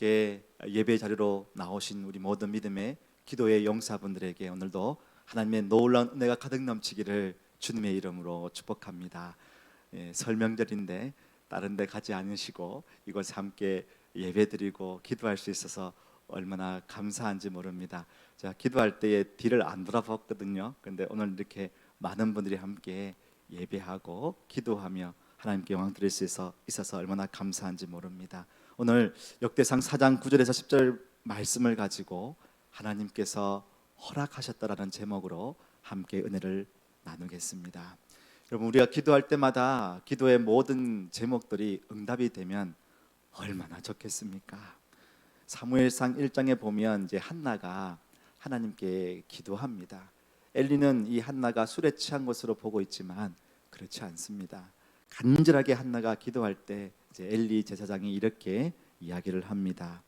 함께 예배 자리로 나오신 우리 모든 믿음의 기도의 용사분들에게 오늘도 하나님의 놀라운 은혜가 가득 넘치기를 주님의 이름으로 축복합니다. 설명절인데 다른 데 가지 않으시고 이곳에 함께 예배드리고 기도할 수 있어서 얼마나 감사한지 모릅니다. 제가 기도할 때에 뒤를 안 돌아봤거든요. 그런데 오늘 이렇게 많은 분들이 함께 예배하고 기도하며 하나님께 영광 드릴 수 있어서 얼마나 감사한지 모릅니다. 오늘 역대상 4장 9절에서 10절 말씀을 가지고 하나님께서 허락하셨다라는 제목으로 함께 은혜를 나누겠습니다. 여러분, 우리가 기도할 때마다 기도의 모든 제목들이 응답이 되면 얼마나 좋겠습니까? 사무엘상 1장에 보면 이제 한나가 하나님께 기도합니다. 엘리는 이 한나가 술에 취한 것으로 보고 있지만 그렇지 않습니다. 간절하게 한나가 기도할 때 이제 엘리 제사장이 이렇게 이야기를 합니다.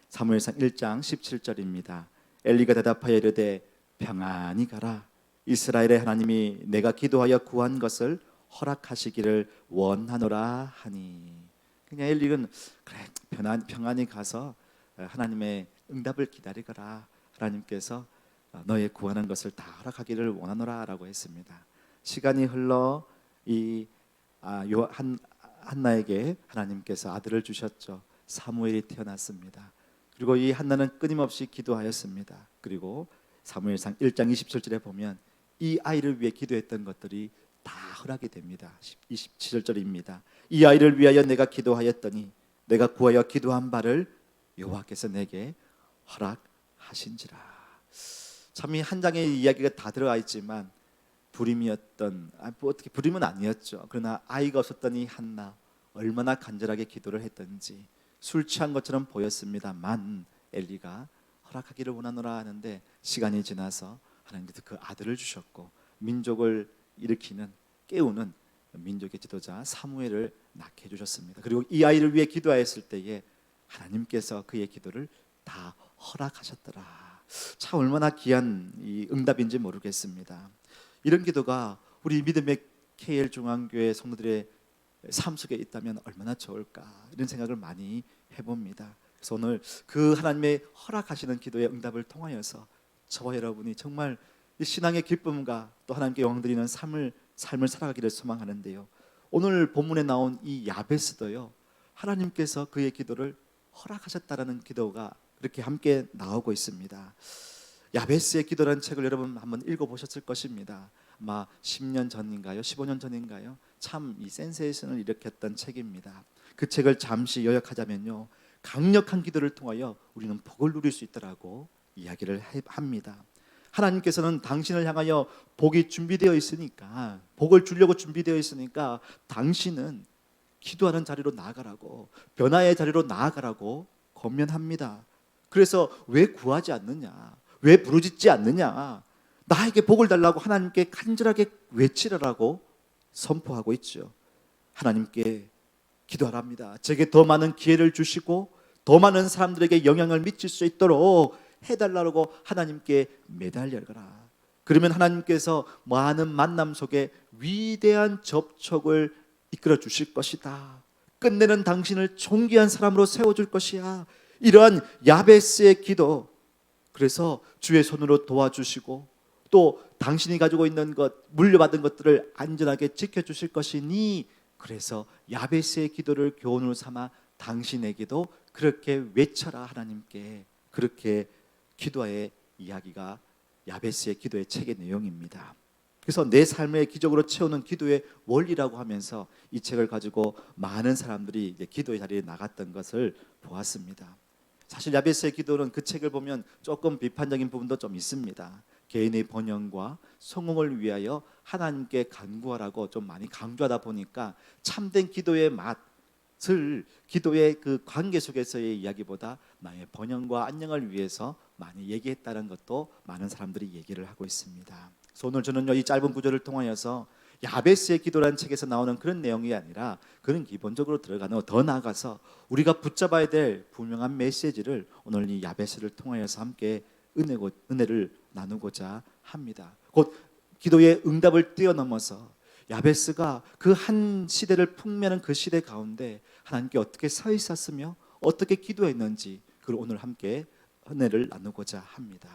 사무엘상 1장 17절입니다. 엘리가 대답하여 이르되 평안히 가라. 이스라엘의 하나님이 내가 기도하여 구한 것을 허락하시기를 원하노라 하니. 그냥 엘리는 그래 평안히 가서 하나님의 응답을 기다리거라. 하나님께서 너의 구하는 것을 다 허락하기를 원하노라 라고 했습니다. 시간이 흘러 이 한나에게 하나님께서 아들을 주셨죠. 사무엘이 태어났습니다. 그리고 이 한나는 끊임없이 기도하였습니다. 그리고 사무엘상 1장 27절에 보면 이 아이를 위해 기도했던 것들이 다 허락이 됩니다. 27절입니다. 이 아이를 위하여 내가 기도하였더니 내가 구하여 기도한 바를 여호와께서 내게 허락하신지라. 참 이 한 장의 이야기가 다 들어가 있지만 불임이었던 어떻게 불임은 아니었죠. 그러나 아이가 없었던 이 한나 얼마나 간절하게 기도를 했던지 술 취한 것처럼 보였습니다만 엘리가 허락하기를 원하노라 하는데 시간이 지나서 하나님께서 그 아들을 주셨고 민족을 일으키는 깨우는 민족의 지도자 사무엘을 낳게 해주셨습니다. 그리고 이 아이를 위해 기도하였을 때에 하나님께서 그의 기도를 다 허락하셨더라. 참 얼마나 귀한 이 응답인지 모르겠습니다. 이런 기도가 우리 믿음의 KL 중앙교회 성도들의 삶 속에 있다면 얼마나 좋을까 이런 생각을 많이 해봅니다. 그래서 오늘 그 하나님의 허락하시는 기도의 응답을 통하여서 저와 여러분이 정말 신앙의 기쁨과 또 하나님께 영광 드리는 삶을 살아가기를 소망하는데요. 오늘 본문에 나온 이 야베스도요, 하나님께서 그의 기도를 허락하셨다라는 기도가 그렇게 함께 나오고 있습니다. 야베스의 기도라는 책을 여러분 한번 읽어보셨을 것입니다. 아마 10년 전인가요? 15년 전인가요? 참 이 센세이션을 일으켰던 책입니다. 그 책을 잠시 요약하자면요, 강력한 기도를 통하여 우리는 복을 누릴 수 있다라고 이야기를 합니다. 하나님께서는 당신을 향하여 복이 준비되어 있으니까, 복을 주려고 준비되어 있으니까 당신은 기도하는 자리로 나아가라고, 변화의 자리로 나아가라고 권면합니다. 그래서 왜 구하지 않느냐, 왜 부르짖지 않느냐, 나에게 복을 달라고 하나님께 간절하게 외치라라고 선포하고 있죠. 하나님께 기도하랍니다. 제게 더 많은 기회를 주시고 더 많은 사람들에게 영향을 미칠 수 있도록 해달라고 하나님께 매달려라. 그러면 하나님께서 많은 만남 속에 위대한 접촉을 이끌어 주실 것이다. 끝내는 당신을 존귀한 사람으로 세워줄 것이야. 이러한 야베스의 기도, 그래서 주의 손으로 도와주시고 또 당신이 가지고 있는 것, 물려받은 것들을 안전하게 지켜주실 것이니, 그래서 야베스의 기도를 교훈으로 삼아 당신에게도 그렇게 외쳐라. 하나님께 그렇게 기도의 이야기가 야베스의 기도의 책의 내용입니다. 그래서 내 삶의 기적으로 채우는 기도의 원리라고 하면서 이 책을 가지고 많은 사람들이 이제 기도의 자리에 나갔던 것을 보았습니다. 사실 야베스의 기도는 그 책을 보면 조금 비판적인 부분도 좀 있습니다. 개인의 번영과 성공을 위하여 하나님께 간구하라고 좀 많이 강조하다 보니까 참된 기도의 맛을 기도의 그 관계 속에서의 이야기보다 나의 번영과 안녕을 위해서 많이 얘기했다는 것도 많은 사람들이 얘기를 하고 있습니다. 그래서 오늘 저는요, 이 짧은 구절을 통하여서 야베스의 기도라는 책에서 나오는 그런 내용이 아니라 그런 기본적으로 들어가는, 더 나아가서 우리가 붙잡아야 될 분명한 메시지를 오늘 이 야베스를 통하여서 함께 은혜를 나누고자 합니다. 곧 기도의 응답을 뛰어넘어서 야베스가 그 한 시대를 풍미하는 그 시대 가운데 하나님께 어떻게 서 있었으며 어떻게 기도했는지 그걸 오늘 함께 은혜를 나누고자 합니다.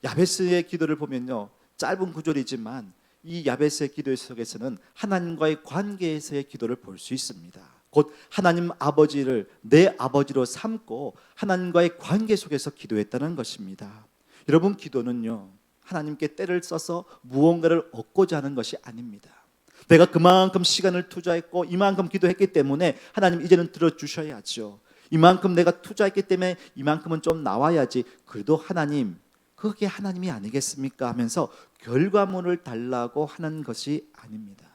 야베스의 기도를 보면요, 짧은 구절이지만 이 야베스의 기도 속에서는 하나님과의 관계에서의 기도를 볼 수 있습니다. 곧 하나님 아버지를 내 아버지로 삼고 하나님과의 관계 속에서 기도했다는 것입니다. 여러분, 기도는요, 하나님께 때를 써서 무언가를 얻고자 하는 것이 아닙니다. 내가 그만큼 시간을 투자했고 이만큼 기도했기 때문에 하나님 이제는 들어주셔야죠. 이만큼 내가 투자했기 때문에 이만큼은 좀 나와야지. 그래도 하나님, 그게 하나님이 아니겠습니까? 하면서 결과물을 달라고 하는 것이 아닙니다.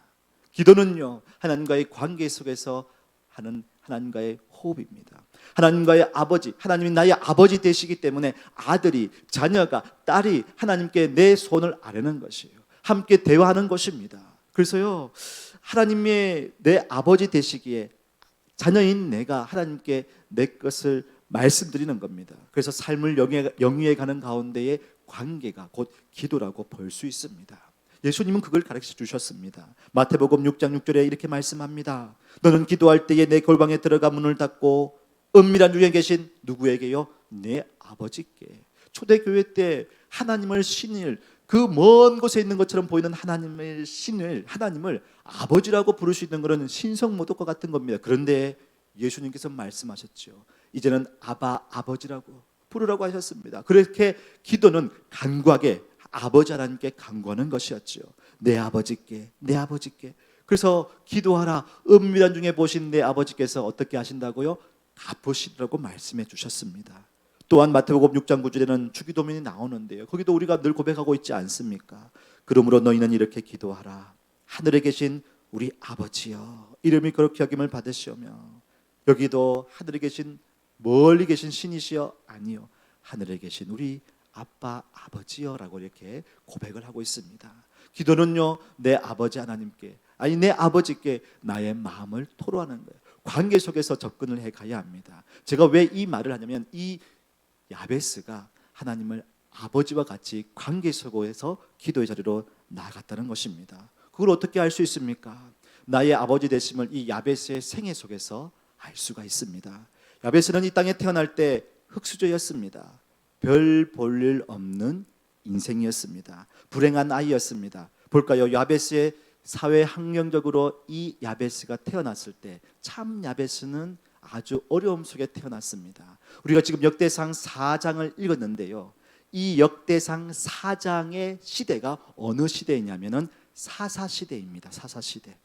기도는요, 하나님과의 관계 속에서 하는 하나님과의 호흡입니다. 하나님과의 아버지, 하나님이 나의 아버지 되시기 때문에 아들이, 자녀가, 딸이 하나님께 내 손을 아뢰는 것이에요. 함께 대화하는 것입니다. 그래서요, 하나님의 내 아버지 되시기에 자녀인 내가 하나님께 내 것을 말씀드리는 겁니다. 그래서 삶을 영위해 가는 가운데의 관계가 곧 기도라고 볼 수 있습니다. 예수님은 그걸 가르쳐 주셨습니다. 마태복음 6장 6절에 이렇게 말씀합니다. 너는 기도할 때에 내 골방에 들어가 문을 닫고 은밀한 중에 계신 누구에게요? 내 아버지께. 초대교회 때 하나님을 신일, 그 먼 곳에 있는 것처럼 보이는 하나님의 신을, 하나님을 아버지라고 부를 수 있는 그런 신성모독과 같은 겁니다. 그런데 예수님께서 말씀하셨죠. 이제는 아버지라고 부르라고 하셨습니다. 그렇게 기도는 간구하게, 아버지 하나님께 간구하는 것이었죠. 내 아버지께, 내 아버지께. 그래서 기도하라. 은밀한 중에 보신 내 아버지께서 어떻게 하신다고요? 갚으시라고 말씀해 주셨습니다. 또한 마태복음 6장 9절에는 주기도문이 나오는데요, 거기도 우리가 늘 고백하고 있지 않습니까? 그러므로 너희는 이렇게 기도하라. 하늘에 계신 우리 아버지여, 이름이 그렇게 여김을 받으시오며. 여기도 하늘에 계신, 멀리 계신 신이시여? 아니요, 하늘에 계신 우리 아빠 아버지여라고 이렇게 고백을 하고 있습니다. 기도는요, 내 아버지 하나님께, 아니 내 아버지께 나의 마음을 토로하는 거예요. 관계 속에서 접근을 해 가야 합니다. 제가 왜 이 말을 하냐면, 이 야베스가 하나님을 아버지와 같이 관계 속에서 기도의 자리로 나아갔다는 것입니다. 그걸 어떻게 알 수 있습니까? 나의 아버지 되심을 이 야베스의 생애 속에서 알 수가 있습니다. 야베스는 이 땅에 태어날 때 흙수저였습니다. 별 볼 일 없는 인생이었습니다. 불행한 아이였습니다. 볼까요? 야베스의 사회 환경적으로 이 야베스가 태어났을 때 참 야베스는 아주 어려움 속에 태어났습니다. 우리가 지금 역대상 4장을 읽었는데요, 이 역대상 4장의 시대가 어느 시대이냐면은 사사시대입니다. 사사시대.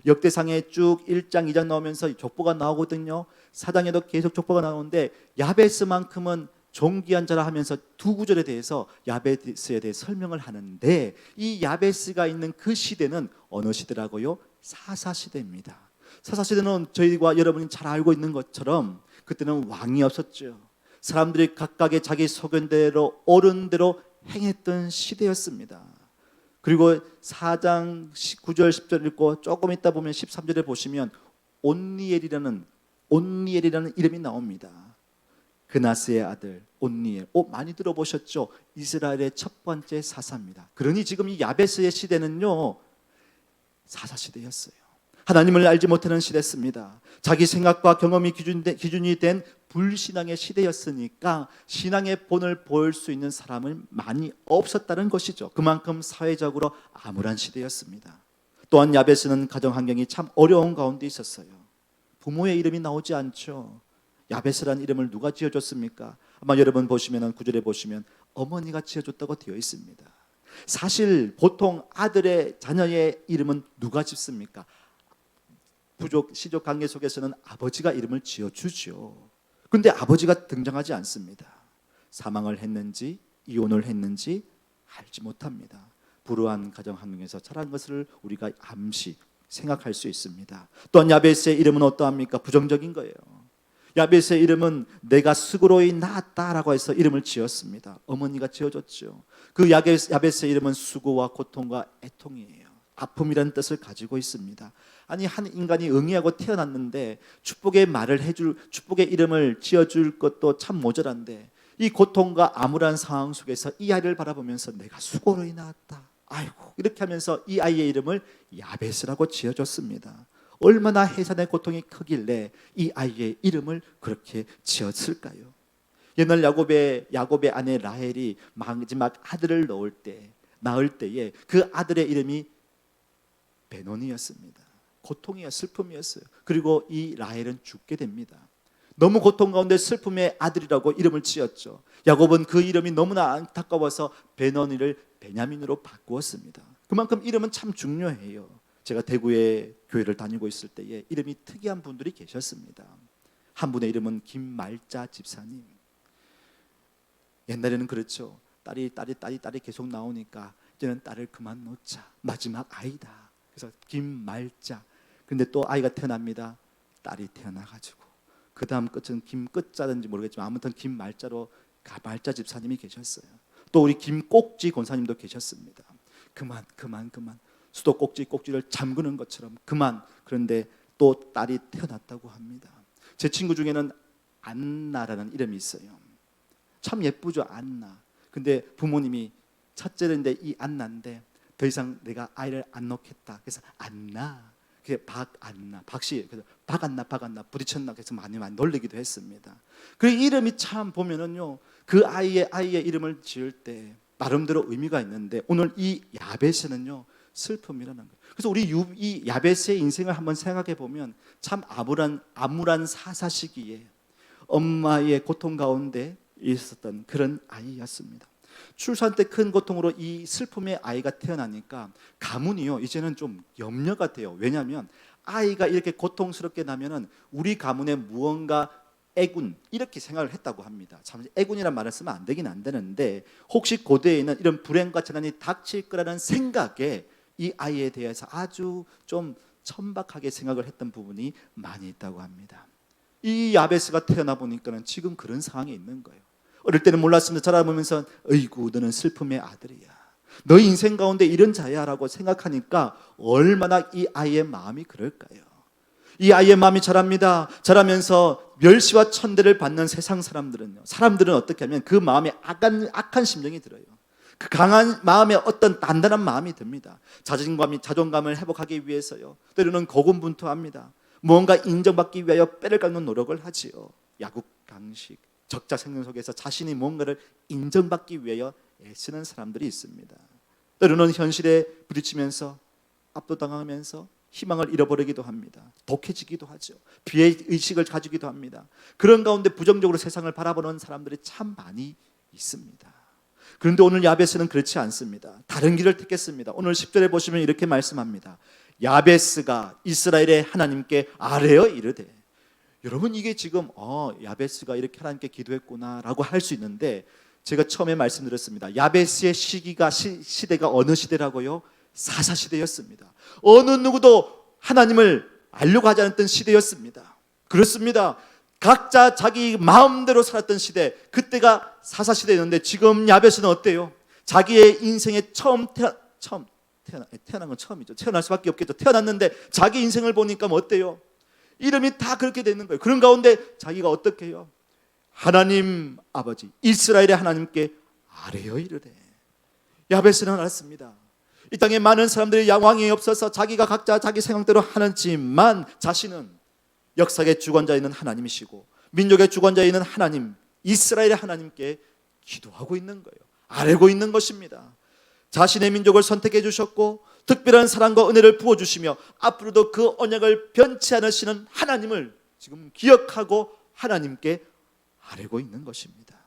역대상에 쭉 1장 2장 나오면서 족보가 나오거든요. 4장에도 계속 족보가 나오는데 야베스만큼은 존귀한 자라 하면서 두 구절에 대해서 야베스에 대해 설명을 하는데, 이 야베스가 있는 그 시대는 어느 시대라고요? 사사시대입니다. 사사시대는 저희와 여러분이 잘 알고 있는 것처럼 그때는 왕이 없었죠. 사람들이 각각의 자기 소견대로 옳은 대로 행했던 시대였습니다. 그리고 4장 9절 10절 읽고 조금 있다 보면 13절에 보시면 온니엘이라는 이름이 나옵니다. 그나스의 아들 온니엘. 많이 들어보셨죠? 이스라엘의 첫 번째 사사입니다. 그러니 지금 이 야베스의 시대는요, 사사시대였어요. 하나님을 알지 못하는 시대였습니다. 자기 생각과 경험이 기준이 된 불신앙의 시대였으니까 신앙의 본을 보일 수 있는 사람은 많이 없었다는 것이죠. 그만큼 사회적으로 암울한 시대였습니다. 또한 야베스는 가정 환경이 참 어려운 가운데 있었어요. 부모의 이름이 나오지 않죠. 야베스라는 이름을 누가 지어줬습니까? 아마 여러분 보시면, 구절에 보시면 어머니가 지어줬다고 되어 있습니다. 사실 보통 아들의, 자녀의 이름은 누가 짓습니까? 부족, 시족 관계 속에서는 아버지가 이름을 지어주죠. 그런데 아버지가 등장하지 않습니다. 사망을 했는지 이혼을 했는지 알지 못합니다. 불우한 가정 환경에서 자란 것을 우리가 암시 생각할 수 있습니다. 또한 야베스의 이름은 어떠합니까? 부정적인 거예요. 야베스의 이름은 내가 수고로이 낳았다라고 해서 이름을 지었습니다. 어머니가 지어줬죠. 그 야베스의 이름은 수고와 고통과 애통이에요. 아픔이라는 뜻을 가지고 있습니다. 아니, 한 인간이 응애하고 태어났는데 축복의 말을 해줄, 축복의 이름을 지어줄 것도 참 모자란데, 이 고통과 암울한 상황 속에서 이 아이를 바라보면서 내가 수고로이 낳았다, 아이고, 이렇게 하면서 이 아이의 이름을 야베스라고 지어줬습니다. 얼마나 해산의 고통이 크길래 이 아이의 이름을 그렇게 지었을까요? 옛날 야곱의 아내 라헬이 마지막 아들을 낳을 때에 그 아들의 이름이 베논이었습니다. 고통이야, 슬픔이었어요. 그리고 이 라헬은 죽게 됩니다. 너무 고통 가운데 슬픔의 아들이라고 이름을 지었죠. 야곱은 그 이름이 너무나 안타까워서 베논이를 베냐민으로 바꾸었습니다. 그만큼 이름은 참 중요해요. 제가 대구에 교회를 다니고 있을 때에 이름이 특이한 분들이 계셨습니다. 한 분의 이름은 김말자 집사님. 옛날에는 그렇죠. 딸이 계속 나오니까 이제는 딸을 그만 놓자. 마지막 아이다. 그래서 김말자. 근데 또 아이가 태어납니다. 딸이 태어나가지고 그 다음 끝은 김 끝자든지 모르겠지만 아무튼 김말자로 말자 집사님이 계셨어요. 또 우리 김꼭지 권사님도 계셨습니다. 그만 수도꼭지를 잠그는 것처럼 그만. 그런데 또 딸이 태어났다고 합니다. 제 친구 중에는 안나라는 이름이 있어요. 참 예쁘죠, 안나. 근데 부모님이 첫째인데 이 안나인데 더 이상 내가 아이를 안 놓겠다. 그래서 안나, 그게 박안나, 박씨, 그래서 박안나 부딪혔나 그래서 많이 놀리기도 했습니다. 그 이름이 참 보면은요, 그 아이의 이름을 지을 때 나름대로 의미가 있는데 오늘 이 야베스는요 슬픔이라는 거예요. 그래서 우리 이 야베스의 인생을 한번 생각해 보면 참 암울한 사사 시기에 엄마의 고통 가운데 있었던 그런 아이였습니다. 출산 때 큰 고통으로 이 슬픔의 아이가 태어나니까 가문이요 이제는 좀 염려가 돼요. 왜냐하면 아이가 이렇게 고통스럽게 나면은 우리 가문에 무언가 애군 이렇게 생각을 했다고 합니다. 참 애군이란 말을 쓰면 안 되는데 혹시 고대에는 이런 불행과 재난이 닥칠 거라는 생각에 이 아이에 대해서 아주 좀 천박하게 생각을 했던 부분이 많이 있다고 합니다. 이 야베스가 태어나 보니까는 지금 그런 상황에 있는 거예요. 어릴 때는 몰랐습니다. 자라보면서 어이구 너는 슬픔의 아들이야, 너 인생 가운데 이런 자야 라고 생각하니까 얼마나 이 아이의 마음이 그럴까요? 이 아이의 마음이 자라면서 멸시와 천대를 받는 세상 사람들은 어떻게 하면 그 마음에 악한 심정이 들어요. 그 강한 마음에 어떤 단단한 마음이 듭니다. 자존감을 회복하기 위해서요 때로는 고군분투합니다. 무언가 인정받기 위하여 뼈를 깎는 노력을 하지요. 야국강식, 적자생존 속에서 자신이 뭔가를 인정받기 위하여 애쓰는 사람들이 있습니다. 때로는 현실에 부딪히면서 압도당하면서 희망을 잃어버리기도 합니다. 독해지기도 하죠. 비애의식을 가지기도 합니다. 그런 가운데 부정적으로 세상을 바라보는 사람들이 참 많이 있습니다. 그런데 오늘 야베스는 그렇지 않습니다. 다른 길을 택했습니다. 오늘 10절에 보시면 이렇게 말씀합니다. 야베스가 이스라엘의 하나님께 아뢰어 이르되. 여러분 이게 지금 야베스가 이렇게 하나님께 기도했구나 라고 할 수 있는데 제가 처음에 말씀드렸습니다. 야베스의 시대가 어느 시대라고요? 사사시대였습니다. 어느 누구도 하나님을 알려고 하지 않았던 시대였습니다. 그렇습니다. 각자 자기 마음대로 살았던 시대, 그때가 사사시대였는데 지금 야베스는 어때요? 자기의 인생에 태어난 건 처음이죠. 태어날 수밖에 없겠죠. 태어났는데 자기 인생을 보니까 어때요? 이름이 다 그렇게 되는 거예요. 그런 가운데 자기가 어떻게 해요? 하나님 아버지 이스라엘의 하나님께 아뢰어 이르되. 야베스는 알았습니다. 이 땅에 많은 사람들이 왕이 없어서 자기가 각자 자기 생각대로 하는지만 자신은 역사의 주권자이는 하나님이시고 민족의 주권자이는 하나님 이스라엘의 하나님께 기도하고 있는 거예요. 아뢰고 있는 것입니다. 자신의 민족을 선택해 주셨고 특별한 사랑과 은혜를 부어주시며 앞으로도 그 언약을 변치 않으시는 하나님을 지금 기억하고 하나님께 아뢰고 있는 것입니다.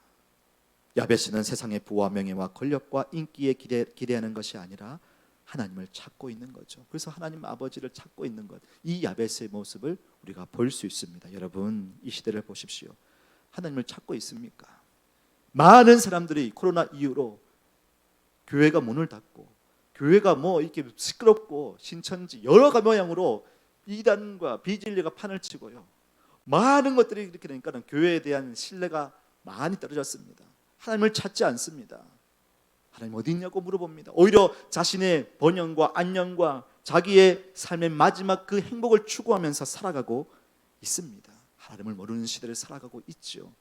야베스는 세상의 부와 명예와 권력과 인기에 기대하는 것이 아니라 하나님을 찾고 있는 거죠. 그래서 하나님 아버지를 찾고 있는 것, 이 야베스의 모습을 우리가 볼 수 있습니다. 여러분 이 시대를 보십시오. 하나님을 찾고 있습니까? 많은 사람들이 코로나 이후로 교회가 문을 닫고 교회가 이렇게 시끄럽고 신천지 여러 모양으로 이단과 비진리가 판을 치고요. 많은 것들이 이렇게 되니까 교회에 대한 신뢰가 많이 떨어졌습니다. 하나님을 찾지 않습니다. 하나님 어디 있냐고 물어봅니다. 오히려 자신의 번영과 안녕과 자기의 삶의 마지막 그 행복을 추구하면서 살아가고 있습니다. 하나님을 모르는 시대를 살아가고 있죠.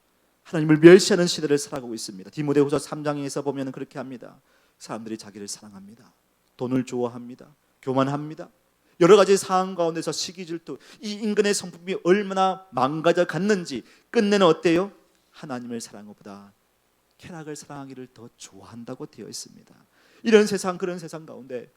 하나님을 멸시하는 시대를 살아가고 있습니다. 디모데후서 3장에서 보면 그렇게 합니다. 사람들이 자기를 사랑합니다. 돈을 좋아합니다. 교만합니다. 여러 가지 상황 가운데서 시기 질투, 이 인간의 성품이 얼마나 망가져 갔는지 끝내는 어때요? 하나님을 사랑하는 것보다 쾌락을 사랑하기를 더 좋아한다고 되어 있습니다. 이런 세상, 그런 세상 가운데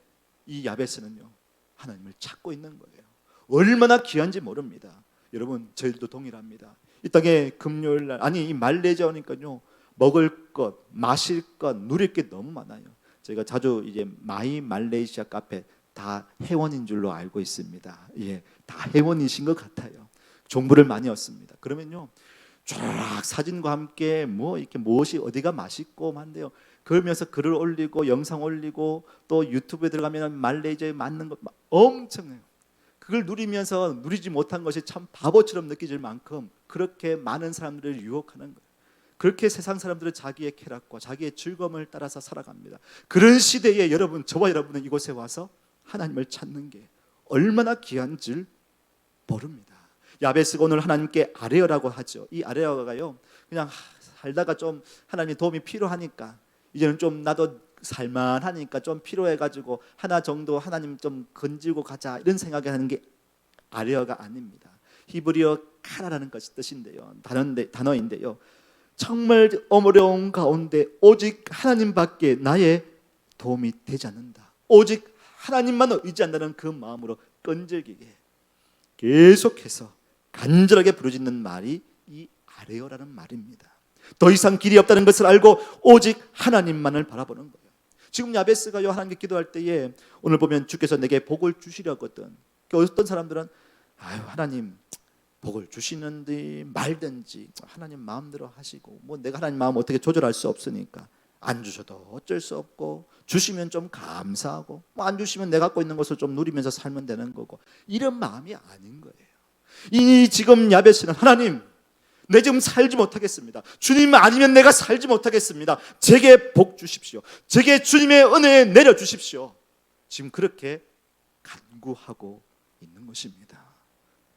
이 야베스는요, 하나님을 찾고 있는 거예요. 얼마나 귀한지 모릅니다. 여러분, 저희들도 동일합니다. 이 땅에 금요일 날, 아니 이 말레이시아 오니까요, 먹을 것, 마실 것, 누릴 게 너무 많아요. 저희가 자주 이제 마이 말레이시아 카페 다 회원인 줄로 알고 있습니다. 예, 다 회원이신 것 같아요. 정보를 많이 얻습니다. 그러면요, 쫙 사진과 함께 뭐 이렇게 무엇이 어디가 맛있고 한데요. 그러면서 글을 올리고 영상 올리고 또 유튜브에 들어가면 말레이시아에 맞는 것 엄청나요. 그걸 누리면서 누리지 못한 것이 참 바보처럼 느껴질 만큼 그렇게 많은 사람들을 유혹하는 거예요. 그렇게 세상 사람들은 자기의 쾌락과 자기의 즐거움을 따라서 살아갑니다. 그런 시대에 여러분, 저와 여러분은 이곳에 와서 하나님을 찾는 게 얼마나 귀한 줄 모릅니다. 야베스가 오늘 하나님께 아뢰어라고 하죠. 이 아뢰어가요, 그냥 살다가 좀 하나님 도움이 필요하니까, 이제는 좀 나도 살만하니까 좀 필요해가지고 하나 정도 하나님 좀 건지고 가자, 이런 생각을 하는 게 아뢰어가 아닙니다. 히브리어 카라라는 것이 뜻인데요, 단어인데요, 정말 어려운 가운데 오직 하나님밖에 나의 도움이 되지 않는다, 오직 하나님만 의지한다는 그 마음으로 끈질기게 계속해서 간절하게 부르짖는 말이 이 아뢰어라는 말입니다. 더 이상 길이 없다는 것을 알고 오직 하나님만을 바라보는 거예요. 지금 야베스가요, 하나님께 기도할 때에 오늘 보면 주께서 내게 복을 주시려거든. 어떤 사람들은 아유, 하나님 복을 주시는지 말든지 하나님 마음대로 하시고, 뭐 내가 하나님 마음 어떻게 조절할 수 없으니까 안 주셔도 어쩔 수 없고, 주시면 좀 감사하고, 뭐 안 주시면 내가 갖고 있는 것을 좀 누리면서 살면 되는 거고, 이런 마음이 아닌 거예요. 이 지금 야베스는 하나님, 내 지금 살지 못하겠습니다. 주님 아니면 내가 살지 못하겠습니다. 제게 복 주십시오. 제게 주님의 은혜 내려주십시오. 지금 그렇게 간구하고 있는 것입니다.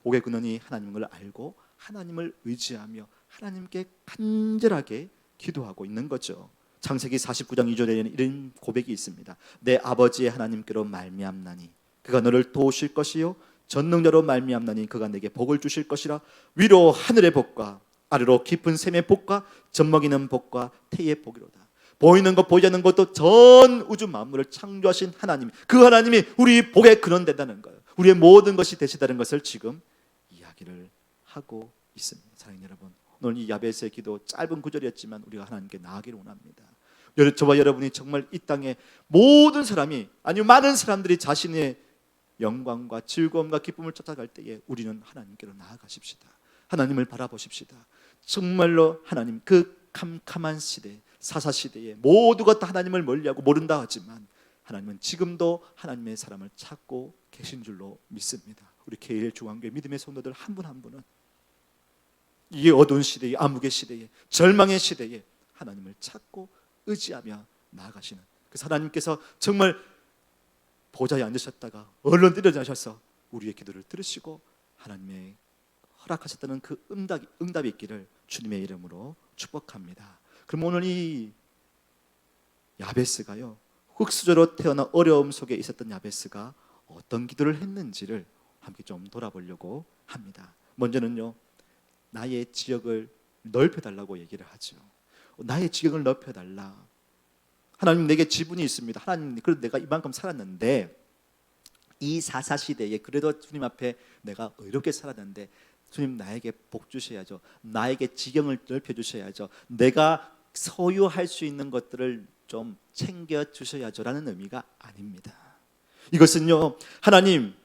복의 근원이 하나님인 걸 알고 하나님을 의지하며 하나님께 간절하게 기도하고 있는 거죠. 창세기 49장 2절에는 이런 고백이 있습니다. 내 아버지의 하나님께로 말미암나니 그가 너를 도우실 것이요 전능자로 말미암나니 그가 내게 복을 주실 것이라. 위로 하늘의 복과 아래로 깊은 샘의 복과 젖먹이는 복과 태의 복이로다. 보이는 것 보이지 않는 것도 전 우주 만물을 창조하신 하나님, 그 하나님이 우리 복의 근원 된다는 거예요. 우리의 모든 것이 되시다는 것을 지금 이야기를 하고 있습니다. 사랑하는 여러분, 오늘 이 야베스의 기도 짧은 구절이었지만 우리가 하나님께 나아가기를 원합니다. 저와 여러분이 정말 이 땅에 모든 사람이, 아니면 많은 사람들이 자신의 영광과 즐거움과 기쁨을 찾아갈 때에 우리는 하나님께로 나아가십시다. 하나님을 바라보십시다. 정말로 하나님, 그 캄캄한 시대, 사사시대에 모두가 다 하나님을 멀리하고 모른다 하지만 하나님은 지금도 하나님의 사람을 찾고 계신 줄로 믿습니다. 우리 KL 중앙교회 믿음의 성도들 한 분 한 분은 이 어두운 시대에, 암흑의 시대에, 절망의 시대에 하나님을 찾고 의지하며 나아가시는, 그래서 하나님께서 정말 보좌에 앉으셨다가 얼른 일어나셔서 우리의 기도를 들으시고 하나님의 허락하셨다는 그 응답이 있기를 주님의 이름으로 축복합니다. 그럼 오늘 이 야베스가요, 흙수저로 태어나 어려움 속에 있었던 야베스가 어떤 기도를 했는지를 함께 좀 돌아보려고 합니다. 먼저는요, 나의 지역을 넓혀달라고 얘기를 하죠. 나의 지역을 넓혀달라. 하나님, 내게 지분이 있습니다. 하나님, 그래도 내가 이만큼 살았는데, 이 사사시대에 그래도 주님 앞에 내가 의롭게 살았는데 주님 나에게 복 주셔야죠. 나에게 지경을 넓혀주셔야죠. 내가 소유할 수 있는 것들을 좀 챙겨주셔야죠 라는 의미가 아닙니다. 이것은요, 하나님,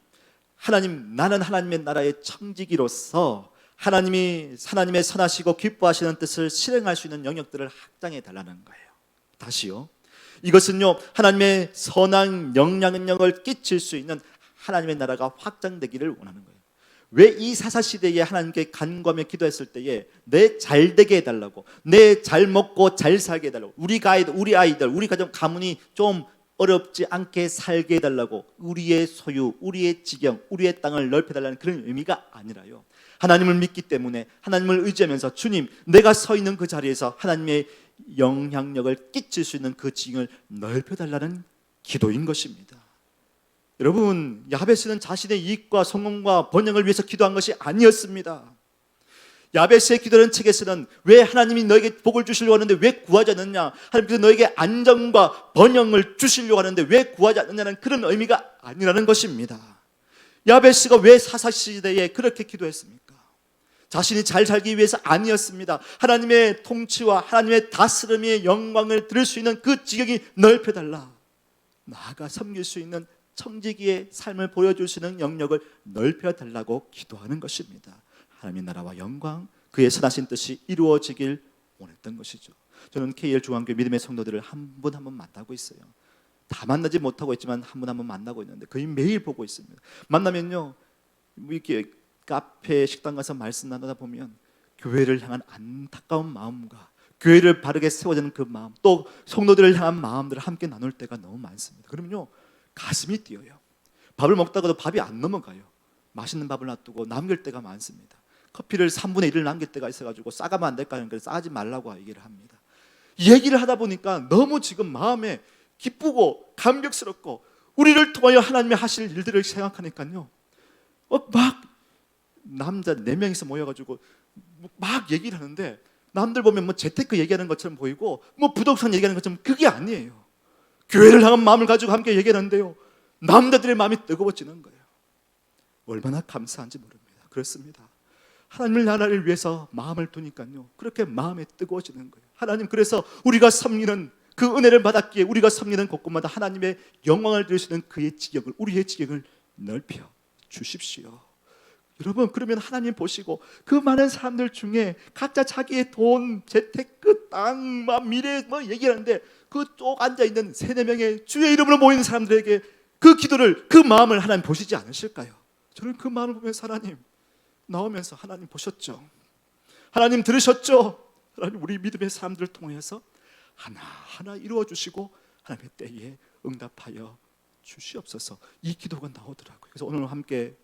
나는 하나님의 나라의 청지기로서 하나님의 선하시고 기뻐하시는 뜻을 실행할 수 있는 영역들을 확장해 달라는 거예요. 다시요, 이것은요, 하나님의 선한 영향력을 끼칠 수 있는 하나님의 나라가 확장되기를 원하는 거예요. 왜 이 사사시대에 하나님께 간구하며 기도했을 때에 내 잘 되게 해달라고, 내 잘 먹고 잘 살게 해달라고, 우리 아이들, 우리 가정 가문이 좀 어렵지 않게 살게 해달라고, 우리의 소유, 우리의 지경, 우리의 땅을 넓혀달라는 그런 의미가 아니라요, 하나님을 믿기 때문에 하나님을 의지하면서 주님, 내가 서 있는 그 자리에서 하나님의 영향력을 끼칠 수 있는 그 지경을 넓혀달라는 기도인 것입니다. 여러분, 야베스는 자신의 이익과 성공과 번영을 위해서 기도한 것이 아니었습니다. 야베스의 기도라는 책에서는 왜 하나님이 너에게 복을 주시려고 하는데 왜 구하지 않느냐, 하나님께서 너에게 안정과 번영을 주시려고 하는데 왜 구하지 않느냐는 그런 의미가 아니라는 것입니다. 야베스가 왜 사사시대에 그렇게 기도했습니까? 자신이 잘 살기 위해서 아니었습니다. 하나님의 통치와 하나님의 다스림의 영광을 들을 수 있는 그 지경이 넓혀달라, 나아가 섬길 수 있는 청지기의 삶을 보여줄 수 있는 영역을 넓혀달라고 기도하는 것입니다. 하나님의 나라와 영광, 그의 선하신 뜻이 이루어지길 원했던 것이죠. 저는 KL 중앙교회 믿음의 성도들을 한 분 한 분 만나고 있어요. 다 만나지 못하고 있지만 한 분 한 분 만나고 있는데 거의 매일 보고 있습니다. 만나면요, 이렇게 카페, 식당 가서 말씀 나누다 보면 교회를 향한 안타까운 마음과 교회를 바르게 세워지는 그 마음, 또 성도들을 향한 마음들을 함께 나눌 때가 너무 많습니다. 그러면요, 가슴이 뛰어요. 밥을 먹다가도 밥이 안 넘어가요. 맛있는 밥을 놔두고 남길 때가 많습니다. 커피를 3분의 1을 남길 때가 있어가지고 싸가면 안 될까 하는 걸 싸지 말라고 얘기를 합니다. 이 얘기를 하다 보니까 너무 지금 마음에 기쁘고 감격스럽고 우리를 통하여 하나님이 하실 일들을 생각하니까요, 막 남자 4명이서 모여가지고 막 얘기를 하는데, 남들 보면 뭐 재테크 얘기하는 것처럼 보이고 뭐 부동산 얘기하는 것처럼 그게 아니에요. 교회를 향한 마음을 가지고 함께 얘기하는데요, 남자들의 마음이 뜨거워지는 거예요. 얼마나 감사한지 모릅니다. 그렇습니다. 하나님의 나라를 위해서 마음을 두니까요, 그렇게 마음이 뜨거워지는 거예요. 하나님, 그래서 우리가 섬기는 그 은혜를 받았기에 우리가 섬기는 곳곳마다 하나님의 영광을 드릴 수 있는 그의 지경을, 우리의 지경을 넓혀 주십시오. 여러분, 그러면 하나님 보시고 그 많은 사람들 중에 각자 자기의 돈, 재테크, 땅, 미래 얘기하는데 그쪽 앉아있는 3-4명의 주의 이름으로 모이는 사람들에게 그 기도를, 그 마음을 하나님 보시지 않으실까요? 저는 그 마음을 보면서 하나님, 나오면서 하나님 보셨죠? 하나님 들으셨죠? 하나님, 우리 믿음의 사람들을 통해서 하나하나 이루어 주시고 하나님의 때에 응답하여 주시옵소서. 이 기도가 나오더라고요. 그래서 오늘 함께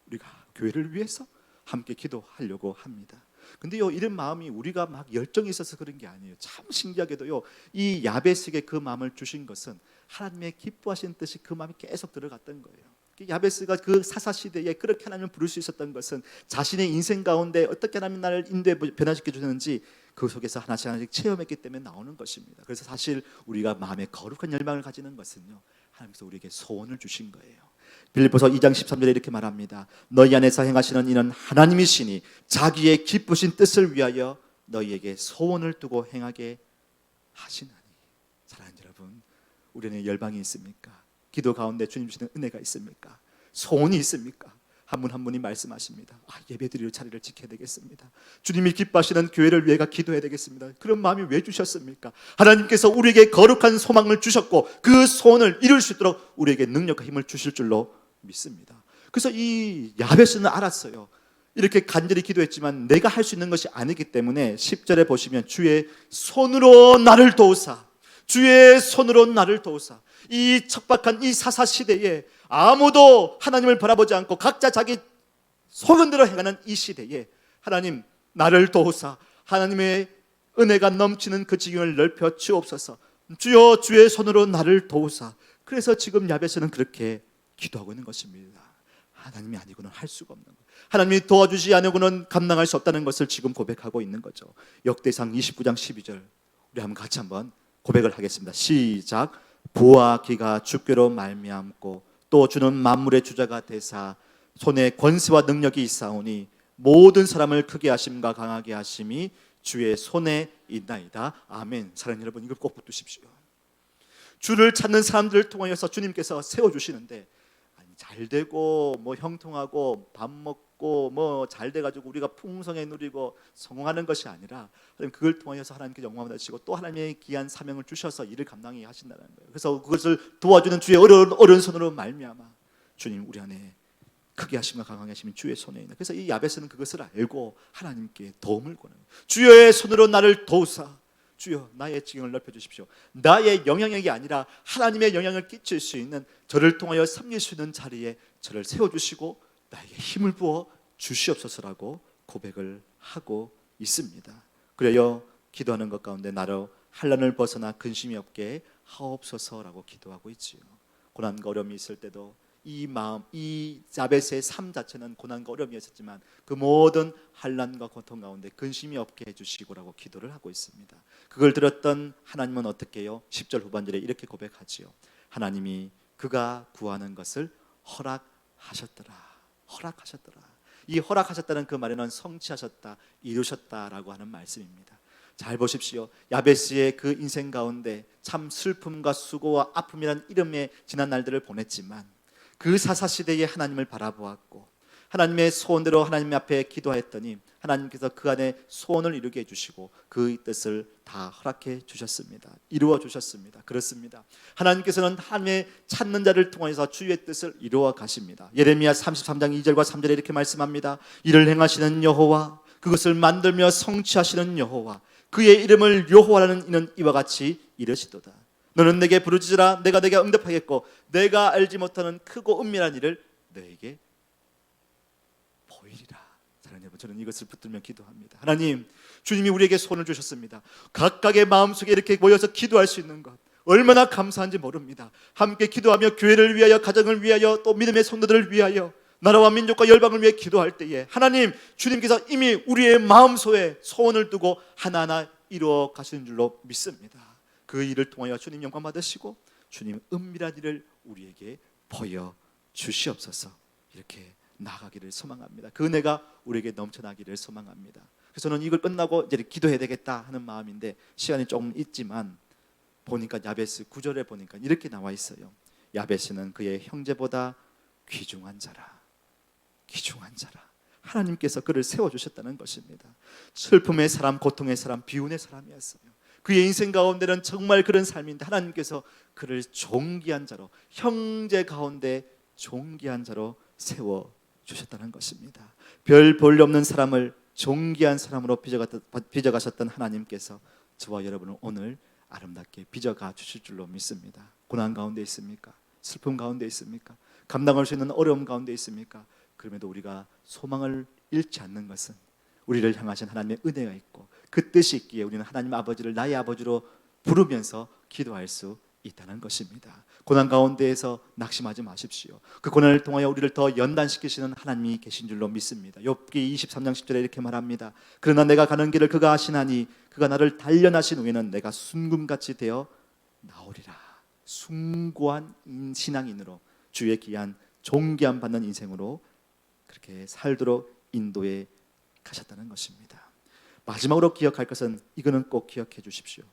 우리가 교회를 위해서 함께 기도하려고 합니다. 근데요, 이런 마음이 우리가 막 열정이 있어서 그런 게 아니에요. 참 신기하게도요, 이 야베스에게 그 마음을 주신 것은 하나님의 기뻐하신 뜻이 그 마음이 계속 들어갔던 거예요. 야베스가 그 사사시대에 그렇게 하나님을 부를 수 있었던 것은 자신의 인생 가운데 어떻게 하나님 나를 인도해 변화시켜 주는지 그 속에서 하나씩 하나씩 체험했기 때문에 나오는 것입니다. 그래서 사실 우리가 마음에 거룩한 열망을 가지는 것은요, 하나님께서 우리에게 소원을 주신 거예요. 빌립보서 2장 13절에 이렇게 말합니다. 너희 안에서 행하시는 이는 하나님이시니 자기의 기쁘신 뜻을 위하여 너희에게 소원을 두고 행하게 하시나니. 사랑하는 여러분, 우리는 열방이 있습니까? 기도 가운데 주님 주시는 은혜가 있습니까? 소원이 있습니까? 한 분 한 분이 말씀하십니다. 예배드릴 자리를 지켜야 되겠습니다. 주님이 기뻐하시는 교회를 위해가 기도해야 되겠습니다. 그런 마음이 왜 주셨습니까? 하나님께서 우리에게 거룩한 소망을 주셨고 그 소원을 이룰 수 있도록 우리에게 능력과 힘을 주실 줄로 믿습니다. 그래서 이 야베스는 알았어요. 이렇게 간절히 기도했지만 내가 할 수 있는 것이 아니기 때문에 10절에 보시면 주의 손으로 나를 도우사, 주의 손으로 나를 도우사. 이 척박한 이 사사시대에 아무도 하나님을 바라보지 않고 각자 자기 소견대로 행하는 이 시대에 하나님, 나를 도우사 하나님의 은혜가 넘치는 그 지경을 넓혀 주옵소서. 주여, 주의 손으로 나를 도우사. 그래서 지금 야베스는 그렇게 기도하고 있는 것입니다. 하나님이 아니고는 할 수가 없는 거예요. 하나님이 도와주지 않으고는 감당할 수 없다는 것을 지금 고백하고 있는 거죠. 역대상 29장 12절 우리 같이 한번 고백을 하겠습니다. 시작. 부와 기가 주께로 말미암고 또 주는 만물의 주자가 되사 손에 권세와 능력이 있사오니 모든 사람을 크게 하심과 강하게 하심이 주의 손에 있나이다. 아멘. 사랑하는 여러분, 이걸 꼭 붙드십시오. 주를 찾는 사람들을 통하여서 주님께서 세워주시는데, 잘 되고 형통하고 밥 먹고 잘 돼가지고 우리가 풍성에 누리고 성공하는 것이 아니라 하나님, 그걸 통하여서 하나님께 영광을 받으시고 또 하나님의 귀한 사명을 주셔서 일을 감당하게 하신다는 거예요. 그래서 그것을 도와주는 주의 어려운 손으로 말미암아 주님 우리 안에 크게 하시며 강하게 하시면 주의 손에 있는. 그래서 이 야베스는 그것을 알고 하나님께 도움을 구하는 거예요. 주의 손으로 나를 도우사. 주여, 나의 지경을 넓혀주십시오. 나의 영향력이 아니라 하나님의 영향을 끼칠 수 있는, 저를 통하여 섬길 수 있는 자리에 저를 세워주시고 나에게 힘을 부어 주시옵소서라고 고백을 하고 있습니다. 그래요, 기도하는 것 가운데 나로 환난을 벗어나 근심이 없게 하옵소서라고 기도하고 있지요. 고난과 어려움이 있을 때도 이 마음, 이 야베스의 삶 자체는 고난과 어려움이었지만 그 모든 환난과 고통 가운데 근심이 없게 해주시고라고 기도를 하고 있습니다. 그걸 들었던 하나님은 어떻게 해요? 10절 후반절에 이렇게 고백하지요. 하나님이 그가 구하는 것을 허락하셨더라. 허락하셨더라. 이 허락하셨다는 그 말에는 성취하셨다, 이루셨다라고 하는 말씀입니다. 잘 보십시오. 야베스의 그 인생 가운데 참 슬픔과 수고와 아픔이란 이름의 지난 날들을 보냈지만 그 사사시대에 하나님을 바라보았고 하나님의 소원대로 하나님 앞에 기도했더니 하나님께서 그 안에 소원을 이루게 해주시고 그 뜻을 다 허락해 주셨습니다. 이루어 주셨습니다. 그렇습니다. 하나님께서는 하나님의 찾는 자를 통해서 주의 뜻을 이루어 가십니다. 예레미야 33장 2절과 3절에 이렇게 말씀합니다. 이를 행하시는 여호와, 그것을 만들며 성취하시는 여호와, 그의 이름을 여호와라는 이는 이와 같이 이르시도다. 너는 내게 부르짖으라. 내가 내게 응답하겠고 내가 알지 못하는 크고 은밀한 일을 너에게 보이리라. 사랑하는 여러분, 저는 이것을 붙들며 기도합니다. 하나님, 주님이 우리에게 손을 주셨습니다. 각각의 마음속에 이렇게 모여서 기도할 수 있는 것 얼마나 감사한지 모릅니다. 함께 기도하며 교회를 위하여, 가정을 위하여, 또 믿음의 성도들을 위하여, 나라와 민족과 열방을 위해 기도할 때에 하나님, 주님께서 이미 우리의 마음속에 소원을 두고 하나하나 이루어 가시는 줄로 믿습니다. 그 일을 통하여 주님 영광 받으시고 주님 은밀한 일을 우리에게 보여주시옵소서. 이렇게 나아가기를 소망합니다. 그 은혜가 우리에게 넘쳐나기를 소망합니다. 그래서 저는 이걸 끝나고 이제 기도해야 되겠다 하는 마음인데 시간이 조금 있지만 보니까 야베스 9절에 보니까 이렇게 나와 있어요. 야베스는 그의 형제보다 귀중한 자라. 귀중한 자라. 하나님께서 그를 세워주셨다는 것입니다. 슬픔의 사람, 고통의 사람, 비운의 사람이었어요. 그의 인생 가운데는 정말 그런 삶인데 하나님께서 그를 존귀한 자로, 형제 가운데 존귀한 자로 세워주셨다는 것입니다. 별 볼일 없는 사람을 존귀한 사람으로 빚어가셨던 하나님께서 저와 여러분을 오늘 아름답게 빚어가 주실 줄로 믿습니다. 고난 가운데 있습니까? 슬픔 가운데 있습니까? 감당할 수 있는 어려움 가운데 있습니까? 그럼에도 우리가 소망을 잃지 않는 것은 우리를 향하신 하나님의 은혜가 있고 그 뜻이 있기에 우리는 하나님 아버지를 나의 아버지로 부르면서 기도할 수 있다는 것입니다. 고난 가운데에서 낙심하지 마십시오. 그 고난을 통하여 우리를 더 연단시키시는 하나님이 계신 줄로 믿습니다. 욥기 23장 10절에 이렇게 말합니다. 그러나 내가 가는 길을 그가 아시나니 그가 나를 단련하신 후에는 내가 순금같이 되어 나오리라. 숭고한 신앙인으로 주의 귀한 존귀함 받는 인생으로 그렇게 살도록 인도해 가셨다는 것입니다. 마지막으로 기억할 것은 이거는 꼭 기억해 주십시오.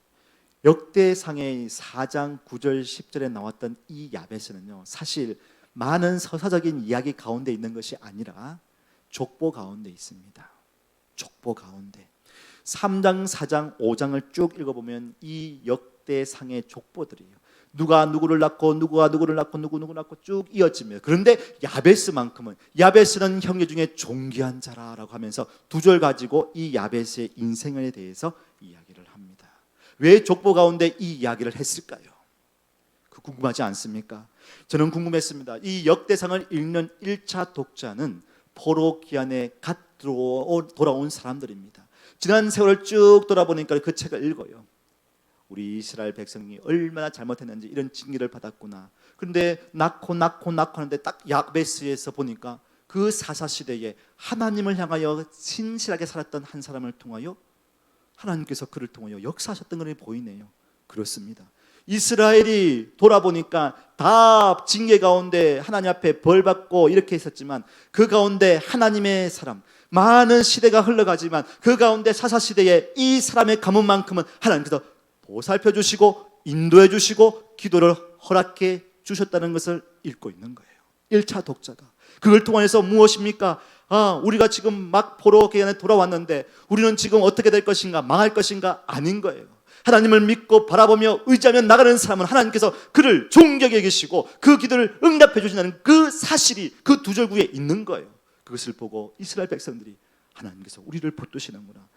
역대상의 4장 9절 10절에 나왔던 이 야베스는요, 사실 많은 서사적인 이야기 가운데 있는 것이 아니라 족보 가운데 있습니다. 족보 가운데 3장 4장 5장을 쭉 읽어보면 이 역대상의 족보들이에요. 누가 누구를 낳고 누구가 누구를 낳고 누구 낳고 쭉 이어집니다. 그런데 야베스만큼은, 야베스는 형제 중에 존귀한 자라라고 하면서 2절 가지고 이 야베스의 인생에 대해서 이야기를 합니다. 왜 족보 가운데 이 이야기를 했을까요? 그 궁금하지 않습니까? 저는 궁금했습니다. 이 역대상을 읽는 1차 독자는 포로 기한에 갓 돌아온 사람들입니다. 지난 세월을 쭉 돌아보니까 그 책을 읽어요. 우리 이스라엘 백성이 얼마나 잘못했는지 이런 징계를 받았구나. 그런데 낳고 하는데 딱 야베스에서 보니까 그 사사시대에 하나님을 향하여 신실하게 살았던 한 사람을 통하여 하나님께서 그를 통하여 역사하셨던 것이 보이네요. 그렇습니다. 이스라엘이 돌아보니까 다 징계 가운데 하나님 앞에 벌 받고 이렇게 했었지만 그 가운데 하나님의 사람, 많은 시대가 흘러가지만 그 가운데 사사시대에 이 사람의 가문만큼은 하나님께서 보살펴 주시고 인도해 주시고 기도를 허락해 주셨다는 것을 읽고 있는 거예요. 1차 독자가 그걸 통해서 무엇입니까? 우리가 지금 막 포로 기간에 돌아왔는데 우리는 지금 어떻게 될 것인가, 망할 것인가? 아닌 거예요. 하나님을 믿고 바라보며 의지하며 나가는 사람은 하나님께서 그를 존경해 계시고 그 기도를 응답해 주신다는 그 사실이 그 2절 구에 있는 거예요. 그것을 보고 이스라엘 백성들이 하나님께서 우리를 붙드시는구나.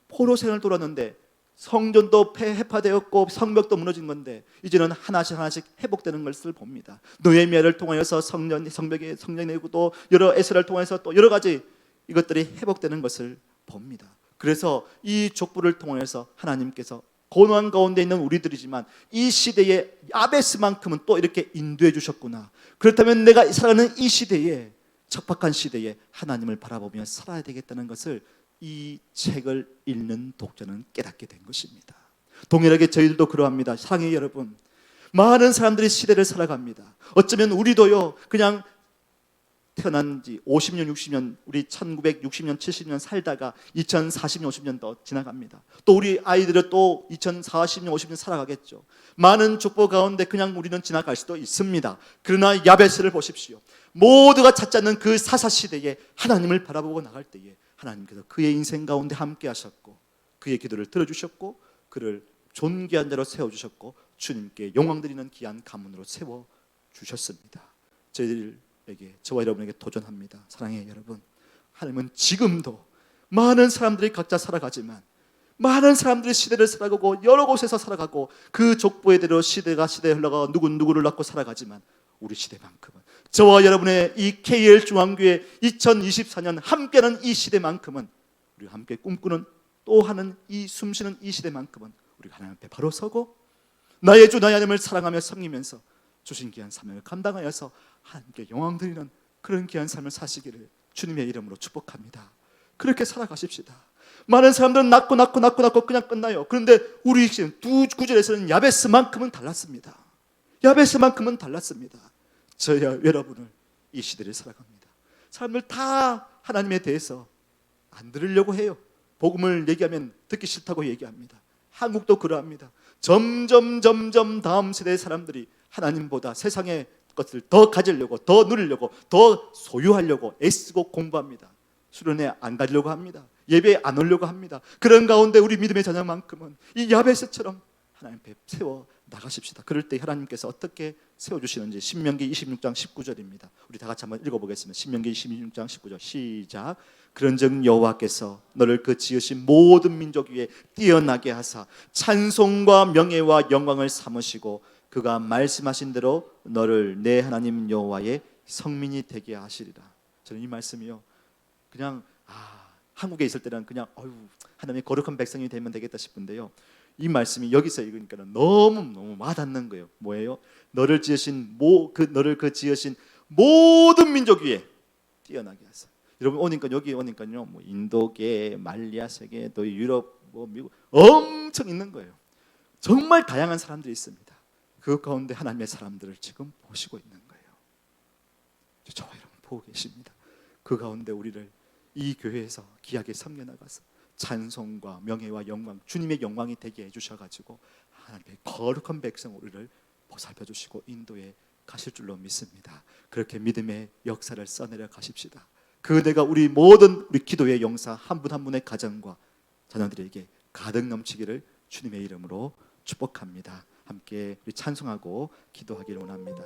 포로 생활을 돌았는데 성전도 해파되었고 성벽도 무너진 건데 이제는 하나씩 회복되는 것을 봅니다. 느헤미야를 통하여서 성벽이 성전이고 또 여러 에스라를 통해서 또 여러 가지 이것들이 회복되는 것을 봅니다. 그래서 이 족보를 통해서 하나님께서 고난 가운데 있는 우리들이지만 이 시대에 야베스만큼은 또 이렇게 인도해 주셨구나. 그렇다면 내가 살아가는 이 시대에, 척박한 시대에 하나님을 바라보며 살아야 되겠다는 것을 이 책을 읽는 독자는 깨닫게 된 것입니다. 동일하게 저희들도 그러합니다. 사랑의 여러분, 많은 사람들이 시대를 살아갑니다. 어쩌면 우리도요, 그냥 태어난 지 50년, 60년, 우리 1960년, 70년 살다가 2040년, 50년 더 지나갑니다. 또 우리 아이들은 또 2040년, 50년 살아가겠죠. 많은 족보 가운데 그냥 우리는 지나갈 수도 있습니다. 그러나 야베스를 보십시오. 모두가 찾지 않는 그 사사시대에 하나님을 바라보고 나갈 때에 하나님께서 그의 인생 가운데 함께 하셨고, 그의 기도를 들어주셨고, 그를 존귀한 자로 세워주셨고, 주님께 영광 드리는 귀한 가문으로 세워주셨습니다. 저희들에게, 저와 여러분에게 도전합니다. 사랑해요 여러분, 하나님은 지금도 많은 사람들이 각자 살아가지만, 많은 사람들이 시대를 살아가고 여러 곳에서 살아가고 그 족보에대로 시대가 시대에 흘러가 누구를 낳고 살아가지만, 우리 시대만큼은, 저와 여러분의 이 KL 중앙교회 2024년 함께하는 이 시대만큼은, 우리가 함께 꿈꾸는 또 하는 이 숨쉬는 이 시대만큼은 우리가 하나님 앞에 바로 서고 나의 주 나의 하나님을 사랑하며 섬기면서 주신 귀한 사명을 감당하여서 하나님께 영광 드리는 그런 귀한 삶을 사시기를 주님의 이름으로 축복합니다. 그렇게 살아가십시다. 많은 사람들은 낳고 그냥 끝나요. 그런데 우리 두 구절에서는 야베스만큼은 달랐습니다. 야베스만큼은 달랐습니다. 저야 여러분을 이 시대를 살아갑니다. 사람들 다 하나님에 대해서 안 들으려고 해요. 복음을 얘기하면 듣기 싫다고 얘기합니다. 한국도 그러합니다. 점점 다음 세대의 사람들이 하나님보다 세상의 것을 더 가지려고, 더 누리려고, 더 소유하려고 애쓰고 공부합니다. 수련회 안 가려고 합니다. 예배에 안 오려고 합니다. 그런 가운데 우리 믿음의 자녀만큼은 이 야베스처럼 하나님 앞에 세워 나가십시다. 그럴 때 하나님께서 어떻게 세워주시는지 신명기 26장 19절입니다. 우리 다 같이 한번 읽어보겠습니다. 신명기 26장 19절 시작. 그런즉 여호와께서 너를 그 지으신 모든 민족 위에 뛰어나게 하사 찬송과 명예와 영광을 삼으시고 그가 말씀하신 대로 너를 내 하나님 여호와의 성민이 되게 하시리라. 저는 이 말씀이요, 그냥 한국에 있을 때는 그냥 하나님의 거룩한 백성이 되면 되겠다 싶은데요, 이 말씀이 여기서 읽으니까 너무 와닿는 거예요. 뭐예요? 너를 지으신 너를 그 지으신 모든 민족 위에 뛰어나게 하사. 여러분 여기 오니까요, 뭐 인도계, 말리아세계, 또 유럽, 미국 엄청 있는 거예요. 정말 다양한 사람들이 있습니다. 그 가운데 하나님의 사람들을 지금 보시고 있는 거예요. 저와 여러분 보고 계십니다. 그 가운데 우리를 이 교회에서 귀하게 섬겨나가서 찬송과 명예와 영광, 주님의 영광이 되게 해주셔가지고 하나님의 거룩한 백성 우리를 보살펴 주시고 인도에 가실 줄로 믿습니다. 그렇게 믿음의 역사를 써내려 가십시다. 그 은혜가 우리 모든 우리 기도의 용사 한 분 한 분의 가정과 자녀들에게 가득 넘치기를 주님의 이름으로 축복합니다. 함께 우리 찬송하고 기도하기를 원합니다.